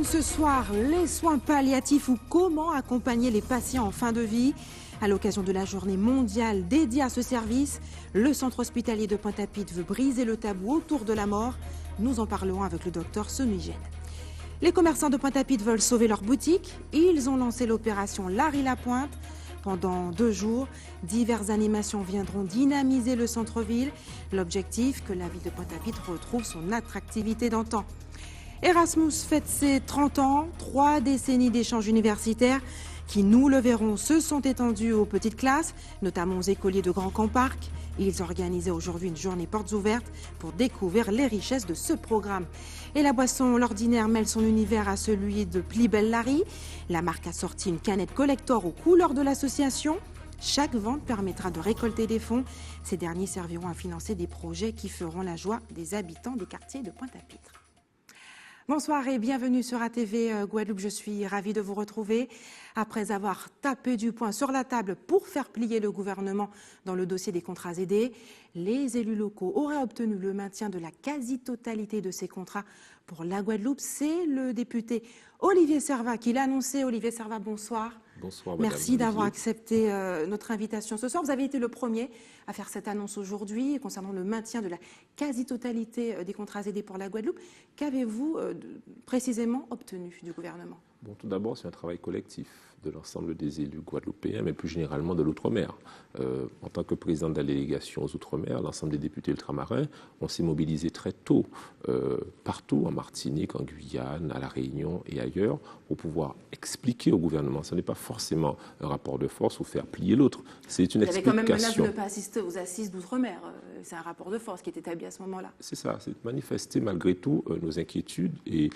une ce soir, les soins palliatifs ou comment accompagner les patients en fin de vie. À l'occasion de la journée mondiale dédiée à ce service, le centre hospitalier de Pointe-à-Pitre veut briser le tabou autour de la mort. Nous en parlerons avec le docteur Sonugène. Les commerçants de Pointe-à-Pitre veulent sauver leur boutique. Ils ont lancé l'opération Larry Lapointe. Pendant 2 jours, diverses animations viendront dynamiser le centre-ville. L'objectif, que la ville de Pointe-à-Pitre retrouve son attractivité d'antan. Erasmus fête ses 30 ans, 3 décennies d'échanges universitaires qui, nous le verrons, se sont étendus aux petites classes, notamment aux écoliers de Grand Camp Parc. Ils organisaient aujourd'hui une journée portes ouvertes pour découvrir les richesses de ce programme. Et la boisson L'Ordinaire mêle son univers à celui de Plus Belle Larry. La marque a sorti une canette collector aux couleurs de l'association. Chaque vente permettra de récolter des fonds. Ces derniers serviront à financer des projets qui feront la joie des habitants des quartiers de Pointe-à-Pitre. Bonsoir et bienvenue sur ATV Guadeloupe. Je suis ravie de vous retrouver. Après avoir tapé du poing sur la table pour faire plier le gouvernement dans le dossier des contrats aidés, les élus locaux auraient obtenu le maintien de la quasi-totalité de ces contrats pour la Guadeloupe. C'est le député Olivier Servat qui l'a annoncé. Olivier Servat, bonsoir. Bonsoir, madame. Merci d'avoir accepté notre invitation ce soir. Vous avez été le premier à faire cette annonce aujourd'hui concernant le maintien de la quasi-totalité des contrats aidés pour la Guadeloupe. Qu'avez-vous précisément obtenu du gouvernement ? Bon, tout d'abord, c'est un travail collectif de l'ensemble des élus guadeloupéens, mais plus généralement de l'outre-mer. En tant que président de la délégation aux outre-mer, l'ensemble des députés ultramarins, on s'est mobilisé très tôt, partout en Martinique, en Guyane, à La Réunion et ailleurs, pour pouvoir expliquer au gouvernement. Ce n'est pas forcément un rapport de force ou faire plier l'autre. C'est une explication. Vous avez quand même menacé de ne pas assister aux assises d'outre-mer. C'est un rapport de force qui est établi à ce moment-là. C'est ça, c'est de manifester malgré tout nos inquiétudes et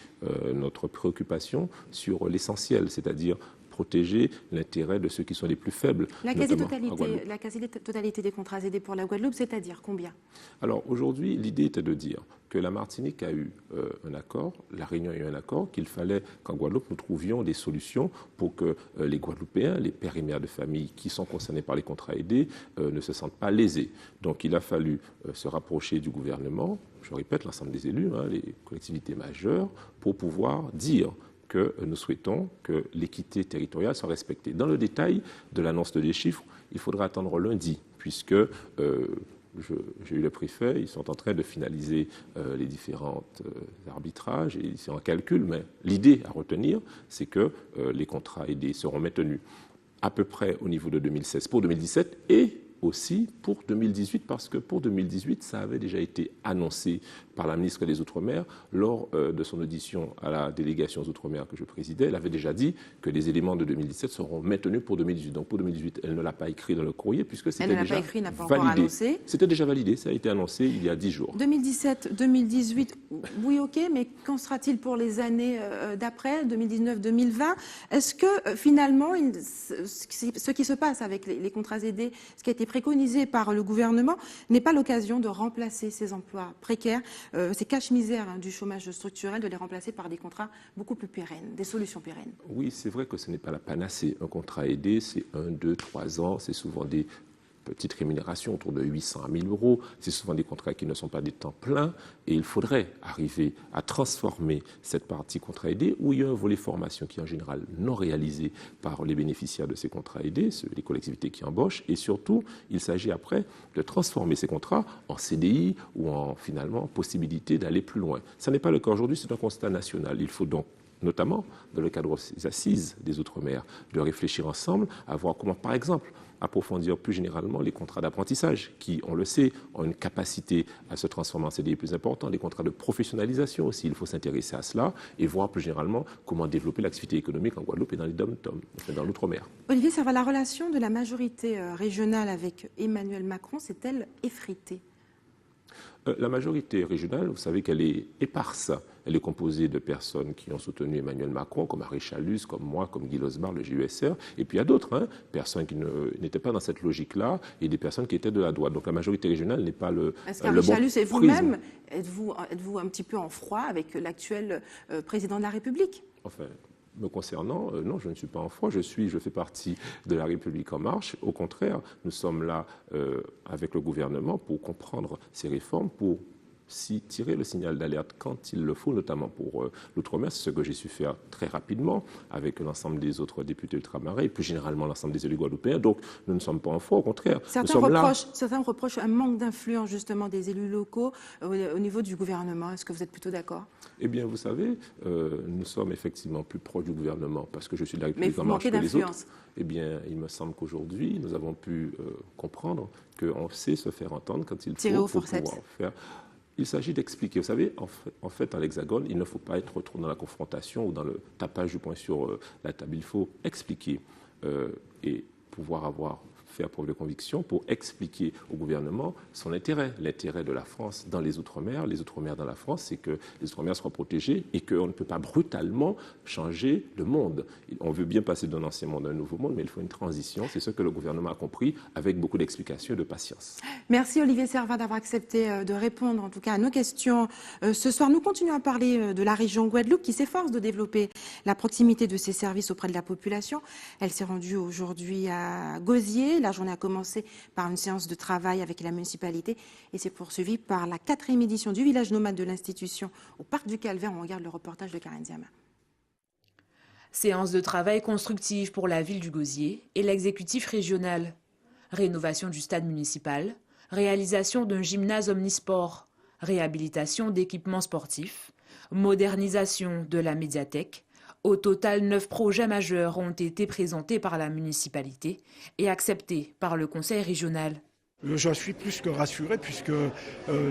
notre préoccupation sur l'essentiel, c'est-à-dire protéger l'intérêt de ceux qui sont les plus faibles. La quasi-totalité des contrats aidés pour la Guadeloupe, c'est-à-dire combien ? Alors aujourd'hui, l'idée était de dire que la Martinique a eu un accord, la Réunion a eu un accord, qu'il fallait qu'en Guadeloupe nous trouvions des solutions pour que les Guadeloupéens, les pères et mères de famille qui sont concernés par les contrats aidés ne se sentent pas lésés. Donc il a fallu se rapprocher du gouvernement, je répète, l'ensemble des élus, les collectivités majeures, pour pouvoir dire que nous souhaitons que l'équité territoriale soit respectée. Dans le détail de l'annonce des chiffres, il faudra attendre lundi, puisque j'ai eu le préfet, ils sont en train de finaliser les différents arbitrages et ils sont en calcul, mais l'idée à retenir, c'est que les contrats aidés seront maintenus à peu près au niveau de 2016 pour 2017 et aussi pour 2018, parce que pour 2018, ça avait déjà été annoncé par la ministre des Outre-mer lors de son audition à la délégation aux Outre-mer que je présidais. Elle avait déjà dit que les éléments de 2017 seront maintenus pour 2018. Donc pour 2018, elle ne l'a pas écrit dans le courrier puisque c'était déjà validé. Elle n'a pas encore annoncé. C'était déjà validé, ça a été annoncé il y a 10 jours. 2017, 2018, oui ok, mais qu'en sera-t-il pour les années d'après, 2019, 2020 ? Est-ce que finalement, ce qui se passe avec les contrats aidés, ce qui a été préconisé par le gouvernement, n'est pas l'occasion de remplacer ces emplois précaires, ces caches-misères du chômage structurel, de les remplacer par des contrats beaucoup plus pérennes, des solutions pérennes? Oui, c'est vrai que ce n'est pas la panacée. Un contrat aidé, c'est 1, 2, 3 ans, c'est souvent des petites rémunérations autour de 800 à 1000 euros. C'est souvent des contrats qui ne sont pas des temps pleins et il faudrait arriver à transformer cette partie contrat aidé où il y a un volet formation qui est en général non réalisé par les bénéficiaires de ces contrats aidés, les collectivités qui embauchent, et surtout il s'agit après de transformer ces contrats en CDI ou en finalement possibilité d'aller plus loin. Ce n'est pas le cas aujourd'hui, c'est un constat national. Il faut donc notamment dans le cadre des assises des Outre-mer, de réfléchir ensemble à voir comment, par exemple, approfondir plus généralement les contrats d'apprentissage qui, on le sait, ont une capacité à se transformer en CDI plus important, les contrats de professionnalisation aussi, il faut s'intéresser à cela et voir plus généralement comment développer l'activité économique en Guadeloupe et dans les dom-tom, dans l'outre-mer. Olivier, ça va, la relation de la majorité régionale avec Emmanuel Macron s'est-elle effritée ? La majorité régionale, vous savez qu'elle est éparse. Elle est composée de personnes qui ont soutenu Emmanuel Macron, comme Harry Chalus, comme moi, comme Guy Losbar, le GUSR. Et puis il y a d'autres, personnes qui n'étaient pas dans cette logique-là et des personnes qui étaient de la droite. Donc la majorité régionale n'est pas le Est-ce qu'Harry Chalus et vous-même, êtes-vous un petit peu en froid avec l'actuel président de la République ? Enfin, me concernant, non, je ne suis pas en froid, je fais partie de la République en marche. Au contraire, nous sommes là avec le gouvernement pour comprendre ces réformes, pour tirer le signal d'alerte quand il le faut, notamment pour l'outre-mer. C'est ce que j'ai su faire très rapidement avec l'ensemble des autres députés ultramarins et plus généralement l'ensemble des élus guadeloupéens. Donc nous ne sommes pas en faux, au contraire. Certains reprochent un manque d'influence justement des élus locaux au niveau du gouvernement. Est-ce que vous êtes plutôt d'accord? Eh bien, vous savez, nous sommes effectivement plus proches du gouvernement parce que je suis de la République en marche que les autres. Eh bien, il me semble qu'aujourd'hui, nous avons pu comprendre qu'on sait se faire entendre quand il faut pour pouvoir faire. Il s'agit d'expliquer. Vous savez, en fait, dans l'Hexagone, il ne faut pas être trop dans la confrontation ou dans le tapage du poing sur la table. Il faut expliquer et pouvoir faire preuve de conviction pour expliquer au gouvernement son intérêt, l'intérêt de la France dans les Outre-mer dans la France, c'est que les Outre-mer soient protégés et qu'on ne peut pas brutalement changer le monde. On veut bien passer d'un ancien monde à un nouveau monde, mais il faut une transition. C'est ce que le gouvernement a compris avec beaucoup d'explications et de patience. Merci Olivier Servat d'avoir accepté de répondre en tout cas à nos questions. Ce soir, nous continuons à parler de la région Guadeloupe qui s'efforce de développer la proximité de ses services auprès de la population. Elle s'est rendue aujourd'hui à Gosier. La journée a commencé par une séance de travail avec la municipalité et s'est poursuivie par la 4e édition du village nomade de l'institution au Parc du Calvaire. On regarde le reportage de Karen Diama. Séance de travail constructive pour la ville du Gosier et l'exécutif régional. Rénovation du stade municipal, réalisation d'un gymnase omnisport, réhabilitation d'équipements sportifs, modernisation de la médiathèque. Au total, 9 projets majeurs ont été présentés par la municipalité et acceptés par le conseil régional. Je suis plus que rassuré puisque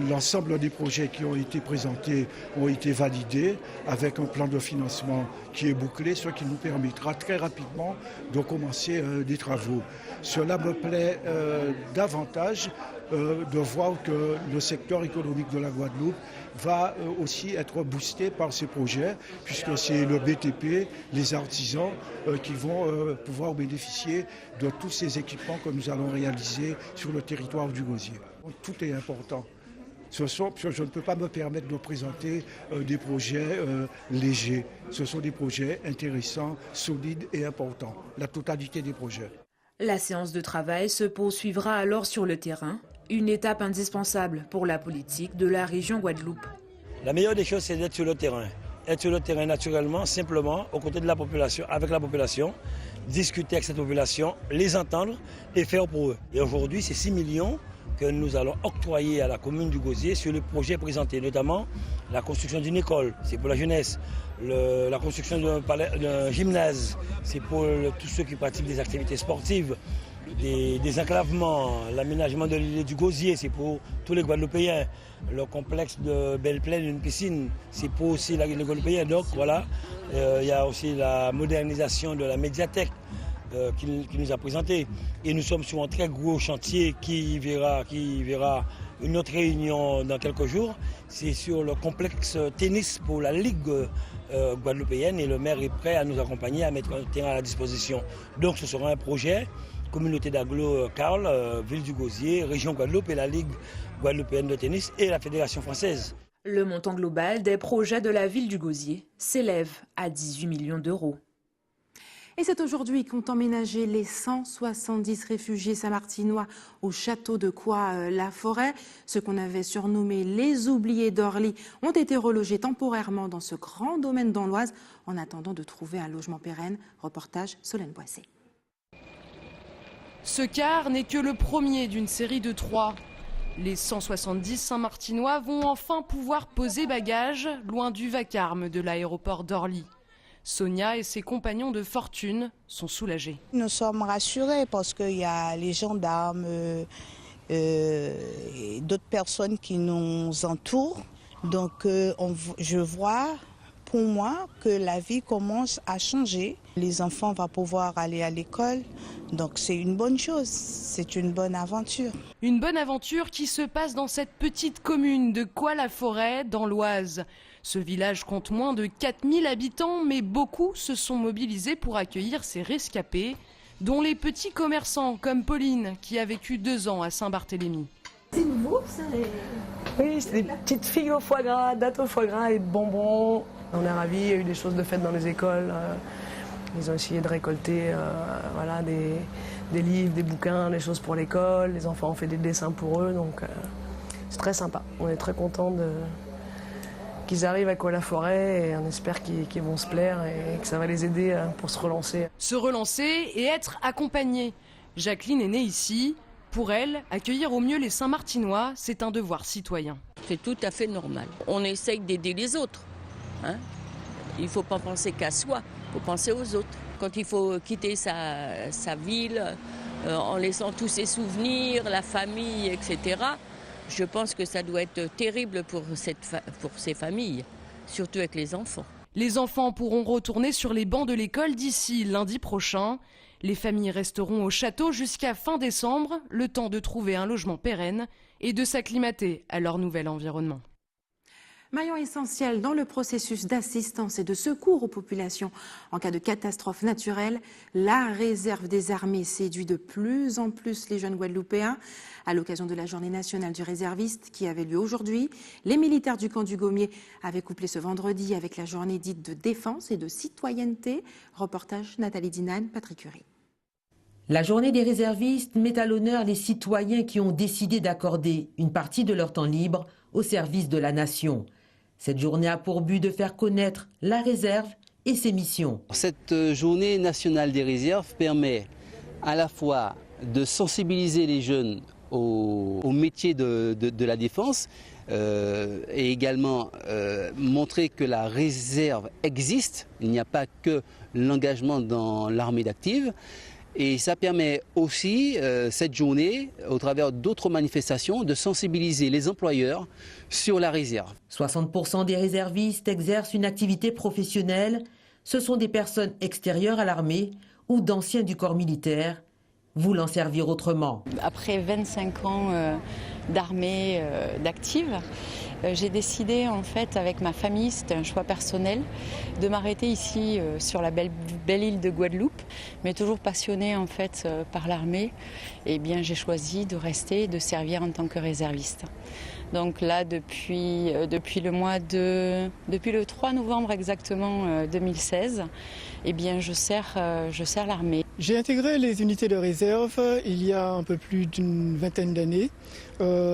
l'ensemble des projets qui ont été présentés ont été validés avec un plan de financement qui est bouclé, ce qui nous permettra très rapidement de commencer des travaux. Cela me plaît davantage de voir que le secteur économique de la Guadeloupe va aussi être boosté par ces projets, puisque c'est le BTP, les artisans qui vont pouvoir bénéficier de tous ces équipements que nous allons réaliser sur le territoire du Gosier. Tout est important. Je ne peux pas me permettre de présenter des projets légers. Ce sont des projets intéressants, solides et importants, la totalité des projets. La séance de travail se poursuivra alors sur le terrain, une étape indispensable pour la politique de la région Guadeloupe. La meilleure des choses, c'est d'être sur le terrain. Être sur le terrain naturellement, simplement, aux côtés de la population, avec la population, discuter avec cette population, les entendre et faire pour eux. Et aujourd'hui, c'est 6 millions que nous allons octroyer à la commune du Gosier sur les projets présentés, notamment la construction d'une école, c'est pour la jeunesse, la construction d'un gymnase, c'est pour tous ceux qui pratiquent des activités sportives, des enclavements, l'aménagement de l'île du Gosier, c'est pour tous les Guadeloupéens, le complexe de Belle-Plaine, une piscine, c'est pour aussi les Guadeloupéens. Donc voilà, il y a aussi la modernisation de la médiathèque qui nous a présenté. Et nous sommes sur un très gros chantier qui verra une autre réunion dans quelques jours. C'est sur le complexe tennis pour la Ligue guadeloupéenne et le maire est prêt à nous accompagner, à mettre un terrain à la disposition. Donc ce sera un projet, communauté d'agglo Carl, ville du Gosier, région Guadeloupe et la Ligue guadeloupéenne de tennis et la Fédération française. Le montant global des projets de la ville du Gosier s'élève à 18 millions d'euros. Et c'est aujourd'hui qu'ont emménagé les 170 réfugiés saint-martinois au château de Coix-la-Forêt. Ceux qu'on avait surnommés les oubliés d'Orly ont été relogés temporairement dans ce grand domaine dans l'Oise en attendant de trouver un logement pérenne. Reportage Solène Boissé. Ce car n'est que le premier d'une série de 3. Les 170 Saint-Martinois vont enfin pouvoir poser bagages loin du vacarme de l'aéroport d'Orly. Sonia et ses compagnons de fortune sont soulagés. Nous sommes rassurés parce qu'il y a les gendarmes et d'autres personnes qui nous entourent. Donc je vois pour moi que la vie commence à changer. Les enfants vont pouvoir aller à l'école. Donc c'est une bonne chose, c'est une bonne aventure. Une bonne aventure qui se passe dans cette petite commune de Coix-la-Forêt dans l'Oise. Ce village compte moins de 4000 habitants, mais beaucoup se sont mobilisés pour accueillir ces rescapés, dont les petits commerçants comme Pauline, qui a vécu 2 ans à Saint-Barthélemy. C'est nouveau, ça? Oui, c'est des petites figues au foie gras, dattes au foie gras et de bonbons. On est ravis, il y a eu des choses de faites dans les écoles. Ils ont essayé de récolter voilà, des livres, des bouquins, des choses pour l'école. Les enfants ont fait des dessins pour eux, donc c'est très sympa. On est très contents qu'ils arrivent à Quoi-la-Forêt et on espère qu'ils vont se plaire et que ça va les aider pour se relancer. Se relancer et être accompagnée. Jacqueline est née ici. Pour elle, accueillir au mieux les Saint-Martinois, c'est un devoir citoyen. C'est tout à fait normal. On essaye d'aider les autres. Hein. Il ne faut pas penser qu'à soi, il faut penser aux autres. Quand il faut quitter sa ville, en laissant tous ses souvenirs, la famille, etc., je pense que ça doit être terrible pour ces familles, surtout avec les enfants. Les enfants pourront retourner sur les bancs de l'école d'ici lundi prochain. Les familles resteront au château jusqu'à fin décembre, le temps de trouver un logement pérenne et de s'acclimater à leur nouvel environnement. Maillon essentiel dans le processus d'assistance et de secours aux populations en cas de catastrophe naturelle, la réserve des armées séduit de plus en plus les jeunes Guadeloupéens. À l'occasion de la journée nationale du réserviste qui avait lieu aujourd'hui, les militaires du camp du Gommier avaient couplé ce vendredi avec la journée dite de défense et de citoyenneté. Reportage Nathalie Dinan, Patrick Curie. La journée des réservistes met à l'honneur les citoyens qui ont décidé d'accorder une partie de leur temps libre au service de la nation. Cette journée a pour but de faire connaître la réserve et ses missions. Cette journée nationale des réserves permet à la fois de sensibiliser les jeunes au métier de la défense et également montrer que la réserve existe. Il n'y a pas que l'engagement dans l'armée d'active. Et ça permet aussi, cette journée, au travers d'autres manifestations, de sensibiliser les employeurs sur la réserve. 60% des réservistes exercent une activité professionnelle. Ce sont des personnes extérieures à l'armée ou d'anciens du corps militaire, voulant servir autrement. Après 25 ans d'armée, d'active, j'ai décidé en fait avec ma famille, c'était un choix personnel, de m'arrêter ici sur la belle île de Guadeloupe, mais toujours passionnée en fait par l'armée. Et bien j'ai choisi de rester et de servir en tant que réserviste. Donc là depuis le 3 novembre exactement 2016, eh bien je sers l'armée. J'ai intégré les unités de réserve il y a un peu plus d'une vingtaine d'années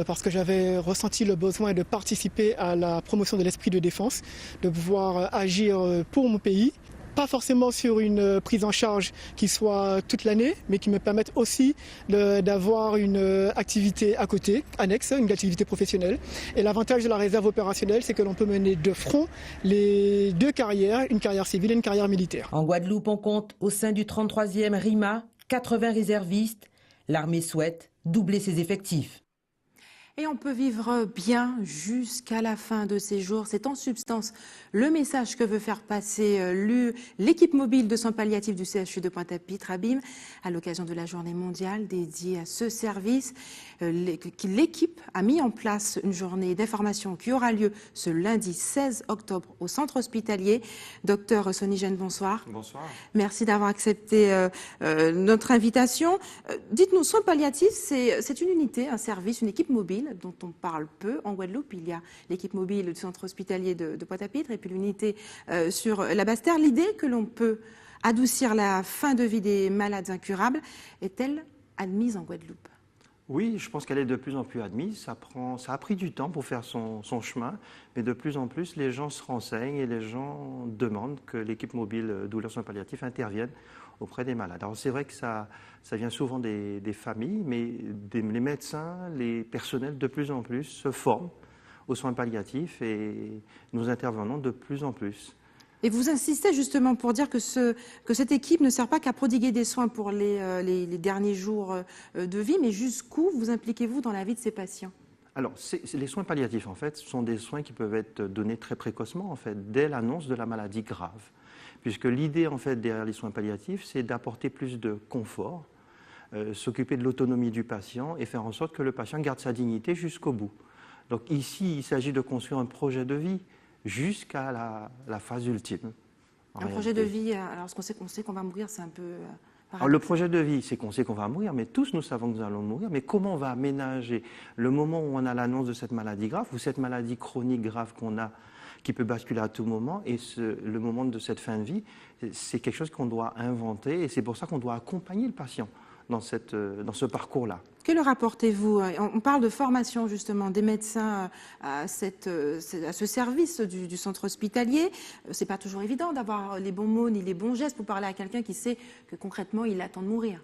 parce que j'avais ressenti le besoin de participer à la promotion de l'esprit de défense, de pouvoir agir pour mon pays. Pas forcément sur une prise en charge qui soit toute l'année, mais qui me permette aussi d'avoir une activité à côté, annexe, une activité professionnelle. Et l'avantage de la réserve opérationnelle, c'est que l'on peut mener de front les deux carrières, une carrière civile et une carrière militaire. En Guadeloupe, on compte au sein du 33e RIMA 80 réservistes. L'armée souhaite doubler ses effectifs. Et on peut vivre bien jusqu'à la fin de ses jours. C'est en substance le message que veut faire passer l'équipe mobile de soins palliatifs du CHU de Pointe-à-Pitre, ABIM, à l'occasion de la journée mondiale dédiée à ce service. L'équipe a mis en place une journée d'information qui aura lieu ce lundi 16 octobre au centre hospitalier. Docteur Sonny Gène, bonsoir. Bonsoir. Merci d'avoir accepté notre invitation. Dites-nous, soins palliatifs, c'est une unité, un service, une équipe mobile dont on parle peu en Guadeloupe. Il y a l'équipe mobile du centre hospitalier de Pointe-à-Pitre et puis l'unité sur la Basse-Terre. L'idée que l'on peut adoucir la fin de vie des malades incurables est-elle admise en Guadeloupe? Oui, je pense qu'elle est de plus en plus admise. Ça a pris du temps pour faire son chemin, mais de plus en plus, les gens se renseignent et les gens demandent que l'équipe mobile douleurs soins palliatifs intervienne auprès des malades. Alors c'est vrai que ça vient souvent des familles, mais les médecins, les personnels de plus en plus se forment aux soins palliatifs et nous intervenons de plus en plus. Et vous insistez justement pour dire que cette équipe ne sert pas qu'à prodiguer des soins pour les derniers jours de vie, mais jusqu'où vous impliquez-vous dans la vie de ces patients? Alors, les soins palliatifs, en fait, sont des soins qui peuvent être donnés très précocement, en fait, dès l'annonce de la maladie grave. Puisque l'idée, en fait, derrière les soins palliatifs, c'est d'apporter plus de confort, s'occuper de l'autonomie du patient et faire en sorte que le patient garde sa dignité jusqu'au bout. Donc ici, il s'agit de construire un projet de vie jusqu'à la phase ultime. Un projet de vie, alors qu'on sait qu'on va mourir, c'est un peu... Alors, le projet de vie, c'est qu'on sait qu'on va mourir, mais tous nous savons que nous allons mourir. Mais comment on va aménager le moment où on a l'annonce de cette maladie grave ou cette maladie chronique grave qu'on a, qui peut basculer à tout moment, et le moment de cette fin de vie, c'est quelque chose qu'on doit inventer, et c'est pour ça qu'on doit accompagner le patient dans ce parcours-là. Que leur apportez-vous? On parle de formation justement des médecins à ce service du centre hospitalier. C'est pas toujours évident d'avoir les bons mots ni les bons gestes pour parler à quelqu'un qui sait que concrètement il attend de mourir.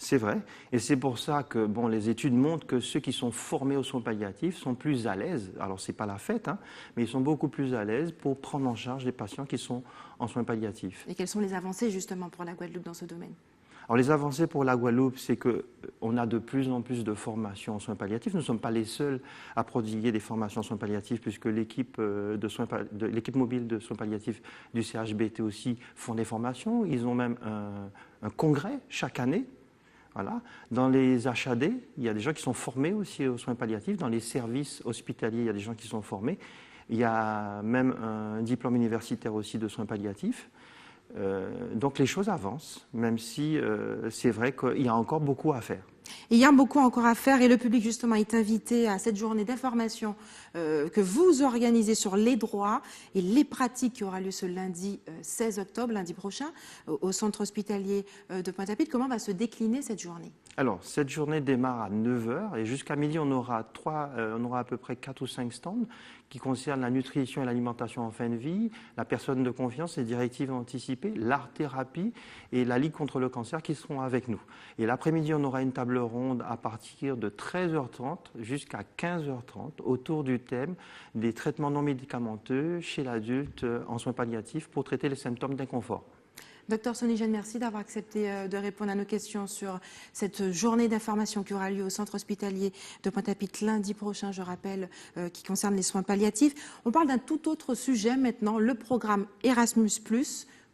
C'est vrai, et c'est pour ça que les études montrent que ceux qui sont formés aux soins palliatifs sont plus à l'aise. Alors c'est pas la fête, mais ils sont beaucoup plus à l'aise pour prendre en charge les patients qui sont en soins palliatifs. Et quelles sont les avancées justement pour la Guadeloupe dans ce domaine? Alors les avancées pour la Guadeloupe, c'est qu'on a de plus en plus de formations en soins palliatifs. Nous ne sommes pas les seuls à prodiguer des formations en soins palliatifs, puisque l'équipe mobile de soins palliatifs du CHBT aussi font des formations. Ils ont même un congrès chaque année. Voilà. Dans les HAD, il y a des gens qui sont formés aussi aux soins palliatifs. Dans les services hospitaliers, il y a des gens qui sont formés. Il y a même un diplôme universitaire aussi de soins palliatifs. Donc les choses avancent, même si c'est vrai qu'il y a encore beaucoup à faire. Il y a beaucoup encore à faire et le public justement est invité à cette journée d'information que vous organisez sur les droits et les pratiques qui aura lieu ce lundi 16 octobre, lundi prochain, au centre hospitalier de Pointe-à-Pitre. Comment va se décliner cette journée? Alors, cette journée démarre à 9h et jusqu'à midi, on aura à peu près 4 ou 5 stands qui concernent la nutrition et l'alimentation en fin de vie, la personne de confiance, les directives anticipées, l'art-thérapie et la Ligue contre le cancer qui seront avec nous. Et l'après-midi, on aura une table ronde à partir de 13h30 jusqu'à 15h30 autour du thème des traitements non médicamenteux chez l'adulte en soins palliatifs pour traiter les symptômes d'inconfort. Docteur Sonigène, merci d'avoir accepté de répondre à nos questions sur cette journée d'information qui aura lieu au centre hospitalier de Pointe-à-Pitre lundi prochain, je rappelle, qui concerne les soins palliatifs. On parle d'un tout autre sujet maintenant, le programme Erasmus+,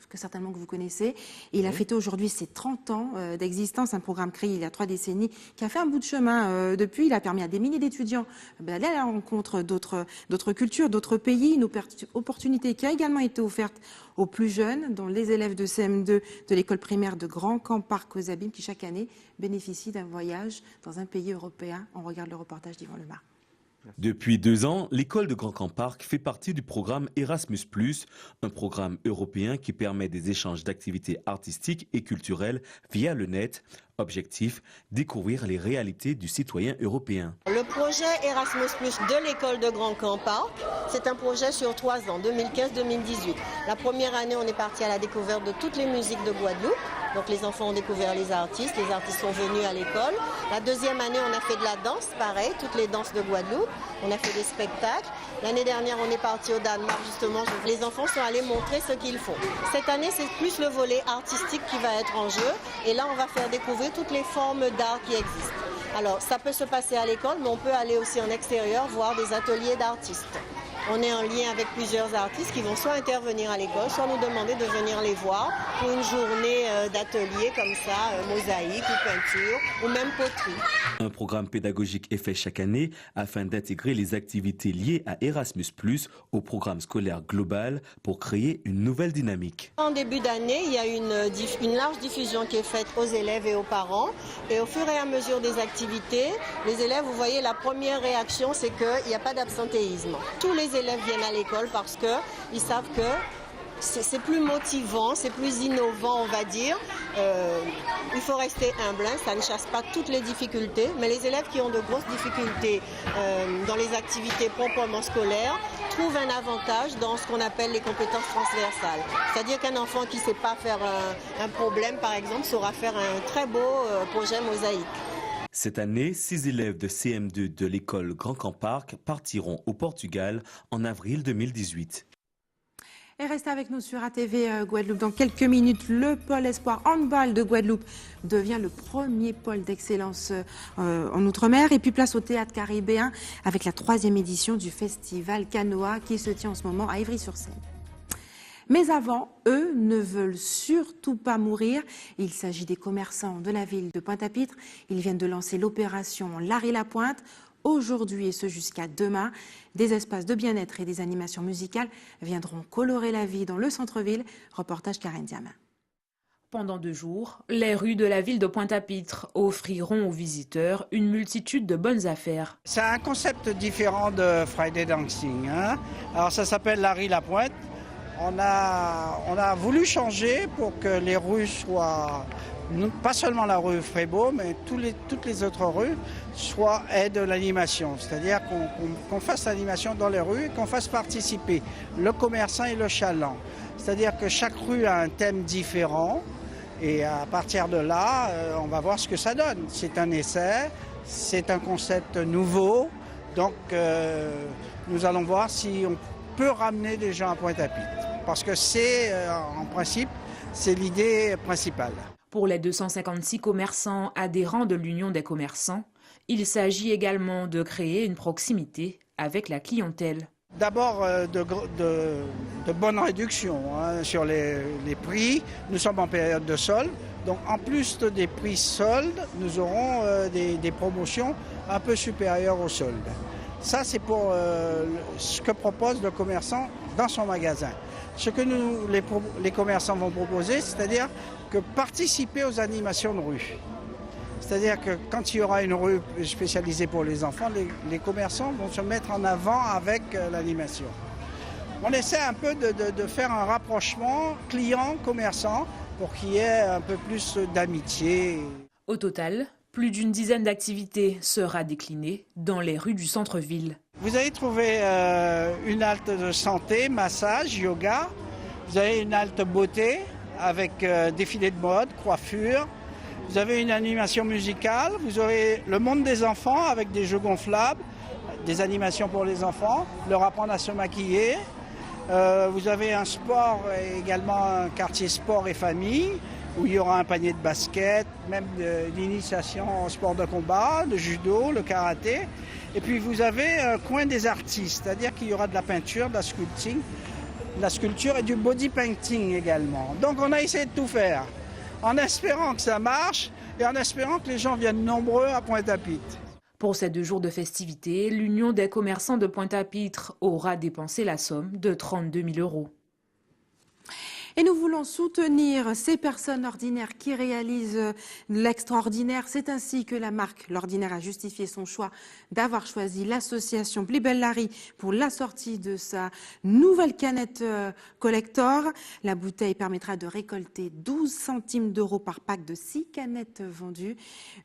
que certainement que vous connaissez. Et il a fêté aujourd'hui ses 30 ans d'existence, un programme créé il y a 3 décennies qui a fait un bout de chemin depuis. Il a permis à des milliers d'étudiants d'aller à la rencontre d'autres cultures, d'autres pays, une opportunité qui a également été offerte aux plus jeunes, dont les élèves de CM2 de l'école primaire de Grand Camp Parc aux Abîmes qui chaque année bénéficient d'un voyage dans un pays européen. On regarde le reportage d'Yvan Lemar. Depuis 2 ans, l'école de Grand Camp Parc fait partie du programme Erasmus+, un programme européen qui permet des échanges d'activités artistiques et culturelles via le net. Objectif, découvrir les réalités du citoyen européen. Le projet Erasmus+ de l'école de Grand Camp Parc, c'est un projet sur 3 ans, 2015-2018. La première année, on est parti à la découverte de toutes les musiques de Guadeloupe. Donc les enfants ont découvert les artistes sont venus à l'école. La deuxième année, on a fait de la danse, pareil, toutes les danses de Guadeloupe. On a fait des spectacles. L'année dernière, on est parti au Danemark, justement. Les enfants sont allés montrer ce qu'ils font. Cette année, c'est plus le volet artistique qui va être en jeu. Et là, on va faire découvrir toutes les formes d'art qui existent. Alors, ça peut se passer à l'école, mais on peut aller aussi en extérieur voir des ateliers d'artistes. On est en lien avec plusieurs artistes qui vont soit intervenir à l'école, soit nous demander de venir les voir pour une journée d'atelier comme ça, mosaïque ou peinture, ou même poterie. Un programme pédagogique est fait chaque année afin d'intégrer les activités liées à Erasmus+, au programme scolaire global pour créer une nouvelle dynamique. En début d'année, il y a une large diffusion qui est faite aux élèves et aux parents. Et au fur et à mesure des activités, les élèves, vous voyez, la première réaction, c'est qu'il n'y a pas d'absentéisme. Tous les élèves viennent à l'école parce qu'ils savent que c'est plus motivant, c'est plus innovant, on va dire. Il faut rester humble, ça ne chasse pas toutes les difficultés, mais les élèves qui ont de grosses difficultés dans les activités proprement scolaires trouvent un avantage dans ce qu'on appelle les compétences transversales. C'est-à-dire qu'un enfant qui ne sait pas faire un problème, par exemple, saura faire un très beau projet mosaïque. Cette année, 6 élèves de CM2 de l'école Grand Camp Parc partiront au Portugal en avril 2018. Et restez avec nous sur ATV Guadeloupe. Dans quelques minutes, le pôle espoir handball de Guadeloupe devient le premier pôle d'excellence en Outre-mer. Et puis place au théâtre caribéen avec la 3e édition du festival Canoa qui se tient en ce moment à Ivry-sur-Seine. Mais avant, eux ne veulent surtout pas mourir. Il s'agit des commerçants de la ville de Pointe-à-Pitre. Ils viennent de lancer l'opération L'Art-et-la-Pointe. Aujourd'hui et ce jusqu'à demain, des espaces de bien-être et des animations musicales viendront colorer la vie dans le centre-ville. Reportage Karen Diamin. Pendant 2 jours, les rues de la ville de Pointe-à-Pitre offriront aux visiteurs une multitude de bonnes affaires. C'est un concept différent de Friday Dancing. Alors ça s'appelle L'Art-et-la-Pointe. On a voulu changer pour que les rues soient pas seulement la rue Frébeau, mais toutes les autres rues aient de l'animation. C'est-à-dire qu'on fasse l'animation dans les rues et qu'on fasse participer le commerçant et le chaland. C'est-à-dire que chaque rue a un thème différent et à partir de là, on va voir ce que ça donne. C'est un essai, c'est un concept nouveau, donc nous allons voir si on peut ramener des gens à Pointe-à-Pitre. Parce que c'est, en principe, c'est l'idée principale. Pour les 256 commerçants adhérents de l'Union des commerçants, il s'agit également de créer une proximité avec la clientèle. D'abord, de bonnes réductions sur les prix. Nous sommes en période de solde. Donc, en plus des prix soldes, nous aurons des promotions un peu supérieures aux soldes. Ça, c'est pour ce que propose le commerçant dans son magasin. Ce que les commerçants vont proposer, c'est-à-dire que participer aux animations de rue. C'est-à-dire que quand il y aura une rue spécialisée pour les enfants, les commerçants vont se mettre en avant avec l'animation. On essaie un peu de faire un rapprochement client-commerçant pour qu'il y ait un peu plus d'amitié. Au total, plus d'une dizaine d'activités sera déclinée dans les rues du centre-ville. Vous allez trouver une halte de santé, massage, yoga. Vous avez une halte beauté avec défilé de mode, coiffure. Vous avez une animation musicale. Vous aurez le monde des enfants avec des jeux gonflables, des animations pour les enfants, leur apprendre à se maquiller. Vous avez un sport, également un quartier sport et famille, où il y aura un panier de basket, même l'initiation au sport de combat, le judo, le karaté. Et puis vous avez un coin des artistes, c'est-à-dire qu'il y aura de la peinture, de la sculpture et du body painting également. Donc on a essayé de tout faire, en espérant que ça marche et en espérant que les gens viennent nombreux à Pointe-à-Pitre. Pour ces 2 jours de festivités, l'Union des commerçants de Pointe-à-Pitre aura dépensé la somme de 32 000 €. Et nous voulons soutenir ces personnes ordinaires qui réalisent l'extraordinaire. C'est ainsi que la marque L'Ordinaire a justifié son choix d'avoir choisi l'association Plibellari pour la sortie de sa nouvelle canette collector. La bouteille permettra de récolter 12 centimes d'euros par pack de 6 canettes vendues.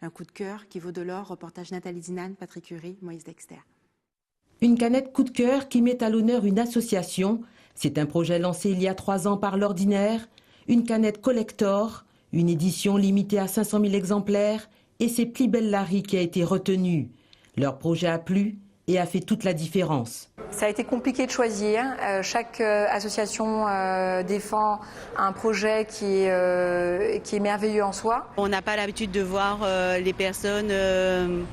Un coup de cœur qui vaut de l'or. Reportage Nathalie Dinan, Patrick Curie, Moïse Dexter. Une canette coup de cœur qui met à l'honneur une association. C'est un projet lancé il y a 3 ans par L'Ordinaire, une canette collector, une édition limitée à 500 000 exemplaires, et c'est Plibellari qui a été retenu. Leur projet a plu et a fait toute la différence. Ça a été compliqué de choisir. Chaque association défend un projet qui est merveilleux en soi. On n'a pas l'habitude de voir les personnes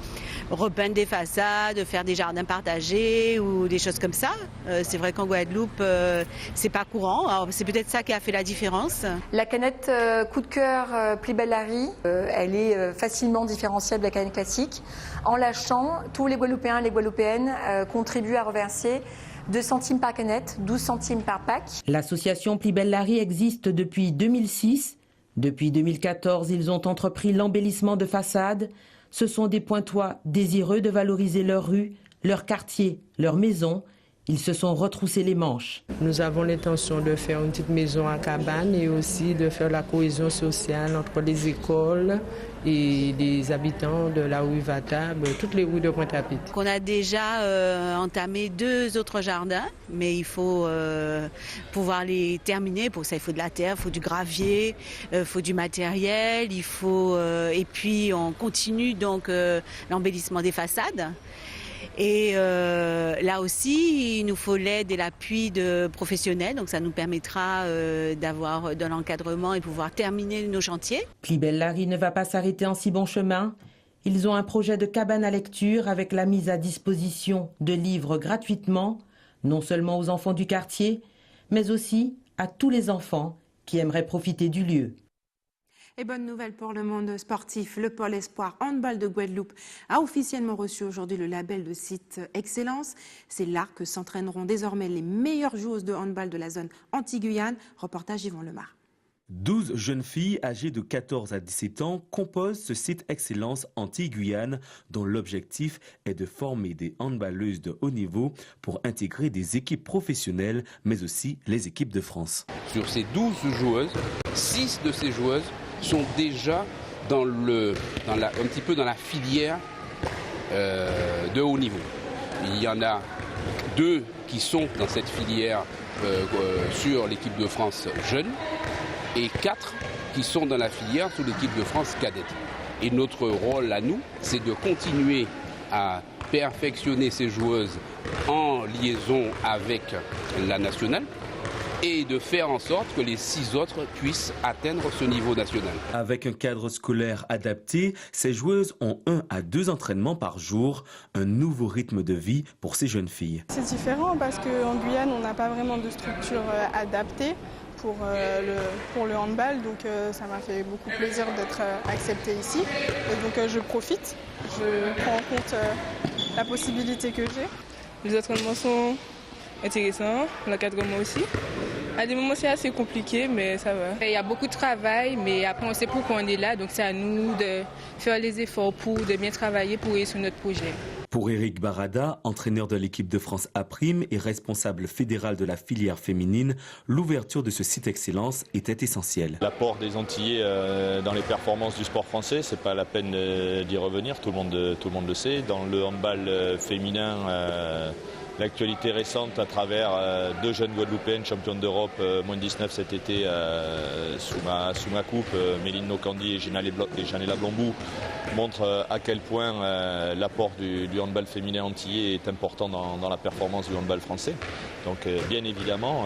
repeindre des façades, faire des jardins partagés ou des choses comme ça. C'est vrai qu'en Guadeloupe, c'est pas courant. Alors, c'est peut-être ça qui a fait la différence. La canette coup de cœur Plibellari, elle est facilement différenciable de la canette classique. En l'achetant, tous les Guadeloupéens et les Guadeloupéennes contribuent à reverser 2 centimes par canette, 12 centimes par pack. L'association Plibellari existe depuis 2006. Depuis 2014, ils ont entrepris l'embellissement de façades. Ce sont des Pointois désireux de valoriser leur rue, leur quartier, leur maison. Ils se sont retroussés les manches. Nous avons l'intention de faire une petite maison à cabane et aussi de faire la cohésion sociale entre les écoles et les habitants de la rue Vatable, toutes les rues de Pointe-à-Pitre. On a déjà entamé 2 autres jardins, mais il faut pouvoir les terminer. Pour ça, il faut de la terre, il faut du gravier, il faut du matériel, et puis on continue donc l'embellissement des façades. Et là aussi, il nous faut l'aide et l'appui de professionnels, donc ça nous permettra d'avoir de l'encadrement et pouvoir terminer nos chantiers. Plibellari ne va pas s'arrêter en si bon chemin. Ils ont un projet de cabane à lecture avec la mise à disposition de livres gratuitement, non seulement aux enfants du quartier, mais aussi à tous les enfants qui aimeraient profiter du lieu. Et bonne nouvelle pour le monde sportif, le Pôle Espoir Handball de Guadeloupe a officiellement reçu aujourd'hui le label de site Excellence. C'est là que s'entraîneront désormais les meilleures joueuses de handball de la zone anti-Guyane. Reportage Yvon Lemar. 12 jeunes filles âgées de 14 à 17 ans composent ce site Excellence Anti-Guyane dont l'objectif est de former des handballeuses de haut niveau pour intégrer des équipes professionnelles mais aussi les équipes de France. Sur ces 12 joueuses, 6 de ces joueuses sont déjà un petit peu dans la filière de haut niveau. Il y en a 2 qui sont dans cette filière sur l'équipe de France jeune et 4 qui sont dans la filière sous l'équipe de France cadette. Et notre rôle à nous, c'est de continuer à perfectionner ces joueuses en liaison avec la nationale et de faire en sorte que les 6 autres puissent atteindre ce niveau national. Avec un cadre scolaire adapté, ces joueuses ont 1 à 2 entraînements par jour, un nouveau rythme de vie pour ces jeunes filles. C'est différent parce qu'en Guyane, on n'a pas vraiment de structure adaptée pour le handball, donc ça m'a fait beaucoup plaisir d'être acceptée ici. Et donc je profite, je prends en compte la possibilité que j'ai. Les entraînements sont intéressants, l'encadrement aussi. À des moments c'est assez compliqué, mais ça va. Il y a beaucoup de travail, mais après on sait pourquoi on est là, donc c'est à nous de faire les efforts de bien travailler pour réussir notre projet. Pour Éric Barada, entraîneur de l'équipe de France A' et responsable fédéral de la filière féminine, l'ouverture de ce site excellence était essentielle. L'apport des Antillais dans les performances du sport français, c'est pas la peine d'y revenir, tout le monde le sait. Dans le handball féminin, l'actualité récente à travers 2 jeunes Guadeloupéennes championnes d'Europe moins de 19 cet été sous ma coupe, Méline Nokandi et Janela Blombou, montre à quel point l'apport du handball féminin antillais est important dans la performance du handball français. Donc bien évidemment,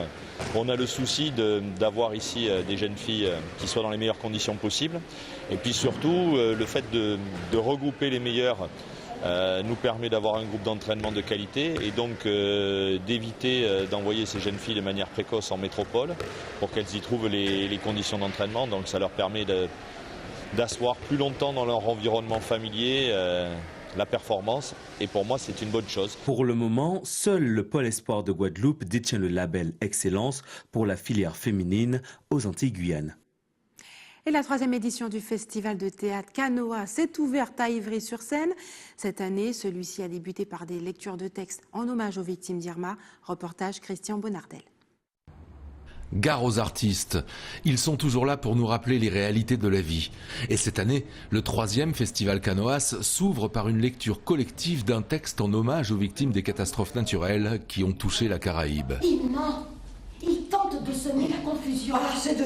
on a le souci d'avoir ici des jeunes filles qui soient dans les meilleures conditions possibles. Et puis surtout, le fait de regrouper les meilleurs nous permet d'avoir un groupe d'entraînement de qualité et donc d'éviter d'envoyer ces jeunes filles de manière précoce en métropole pour qu'elles y trouvent les conditions d'entraînement. Donc ça leur permet d'asseoir plus longtemps dans leur environnement familier la performance et pour moi c'est une bonne chose. Pour le moment, seul le Pôle Espoir de Guadeloupe détient le label Excellence pour la filière féminine aux Antilles-Guyane. Et la 3e édition du festival de théâtre Canoas s'est ouverte à Ivry-sur-Seine. Cette année, celui-ci a débuté par des lectures de textes en hommage aux victimes d'Irma. Reportage Christian Bonnardel. Gare aux artistes. Ils sont toujours là pour nous rappeler les réalités de la vie. Et cette année, le 3e festival Canoas s'ouvre par une lecture collective d'un texte en hommage aux victimes des catastrophes naturelles qui ont touché la Caraïbe. Il ment. Il tente de semer la confusion. Ah, c'est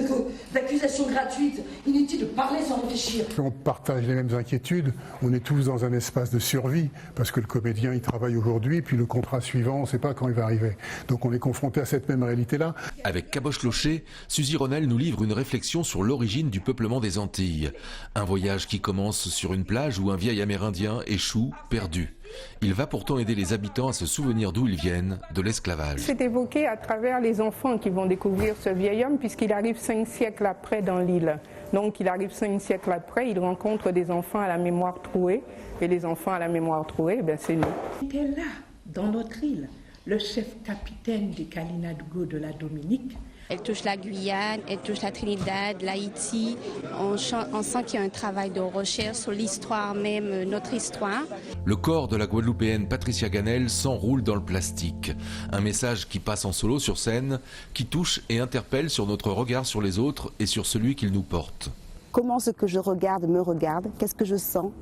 d'accusations gratuites. Inutile de parler sans réfléchir. On partage les mêmes inquiétudes. On est tous dans un espace de survie parce que le comédien, il travaille aujourd'hui, puis le contrat suivant, on ne sait pas quand il va arriver. Donc on est confronté à cette même réalité-là. Avec Caboche-Locher, Suzy Ronel nous livre une réflexion sur l'origine du peuplement des Antilles. Un voyage qui commence sur une plage où un vieil Amérindien échoue, perdu. Il va pourtant aider les habitants à se souvenir d'où ils viennent, de l'esclavage. C'est évoqué à travers les enfants qui vont découvrir ce vieil homme puisqu'il arrive 5 siècles après dans l'île. Donc il arrive 5 siècles après, il rencontre des enfants à la mémoire trouée. Et les enfants à la mémoire trouée, c'est nous. C'était là, dans notre île, le chef capitaine des Kalinadougou de la Dominique. Elle touche la Guyane, elle touche la Trinidad, l'Haïti. On sent qu'il y a un travail de recherche sur l'histoire même, notre histoire. Le corps de la Guadeloupéenne Patricia Ganel s'enroule dans le plastique. Un message qui passe en solo sur scène, qui touche et interpelle sur notre regard sur les autres et sur celui qu'ils nous portent. Comment ce que je regarde me regarde, qu'est-ce que je sens,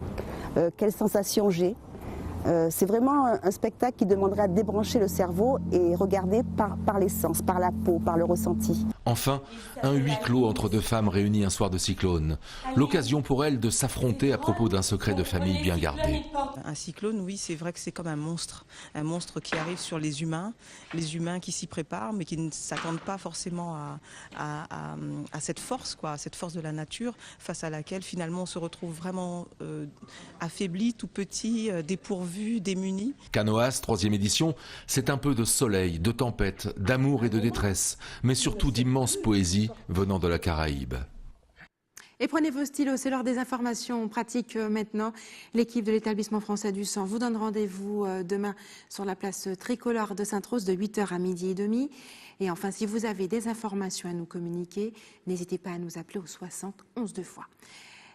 quelles sensations j'ai. C'est vraiment un spectacle qui demanderait à débrancher le cerveau et regarder par les sens, par la peau, par le ressenti. Enfin, un huis clos entre 2 femmes réunies un soir de cyclone. L'occasion pour elles de s'affronter à propos d'un secret de famille bien gardé. Un cyclone, oui, c'est vrai que c'est comme un monstre qui arrive sur les humains qui s'y préparent, mais qui ne s'attendent pas forcément à cette force, cette force de la nature, face à laquelle finalement on se retrouve vraiment affaibli, tout petit, dépourvu, démunis. Canoas, 3e édition, c'est un peu de soleil, de tempête, d'amour et de détresse, mais surtout d'immense poésie venant de la Caraïbe. Et prenez vos stylos, c'est l'heure des informations pratiques maintenant. L'équipe de l'établissement français du sang vous donne rendez-vous demain sur la place tricolore de Sainte-Rose de 8h à 12h30. Et enfin, si vous avez des informations à nous communiquer, n'hésitez pas à nous appeler au 60 11 2 fois.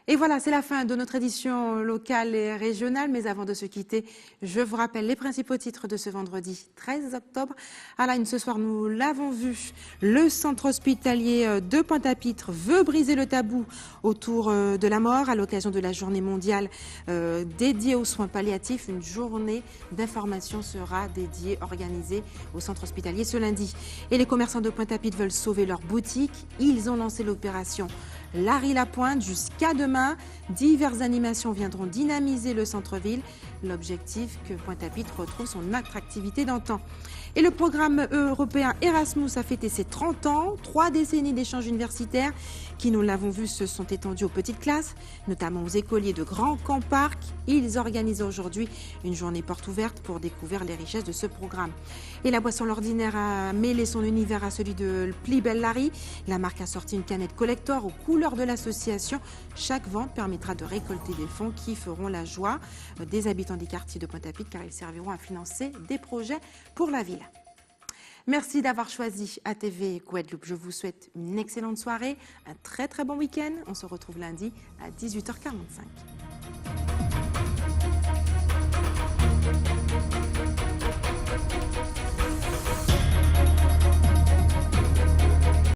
Et voilà, c'est la fin de notre édition locale et régionale. Mais avant de se quitter, je vous rappelle les principaux titres de ce vendredi 13 octobre. À la une ce soir, nous l'avons vu, le centre hospitalier de Pointe-à-Pitre veut briser le tabou autour de la mort à l'occasion de la journée mondiale dédiée aux soins palliatifs. Une journée d'information sera dédiée, organisée au centre hospitalier ce lundi. Et les commerçants de Pointe-à-Pitre veulent sauver leur boutique. Ils ont lancé l'opération Larry Lapointe jusqu'à demain. Diverses animations viendront dynamiser le centre-ville. L'objectif, que Pointe-à-Pitre retrouve son attractivité d'antan. Et le programme européen Erasmus a fêté ses 30 ans. 3 décennies d'échanges universitaires qui, nous l'avons vu, se sont étendus aux petites classes, notamment aux écoliers de Grand Camp Parc. Ils organisent aujourd'hui une journée porte ouverte pour découvrir les richesses de ce programme. Et la boisson L'Ordinaire a mêlé son univers à celui de Pliebel Larry. La marque a sorti une canette collector aux couleurs de l'association. Chaque vente permettra de récolter des fonds qui feront la joie des habitants des quartiers de Pointe-à-Pitre, car ils serviront à financer des projets pour la ville. Merci d'avoir choisi ATV Guadeloupe. Je vous souhaite une excellente soirée, un très bon week-end. On se retrouve lundi à 18h45.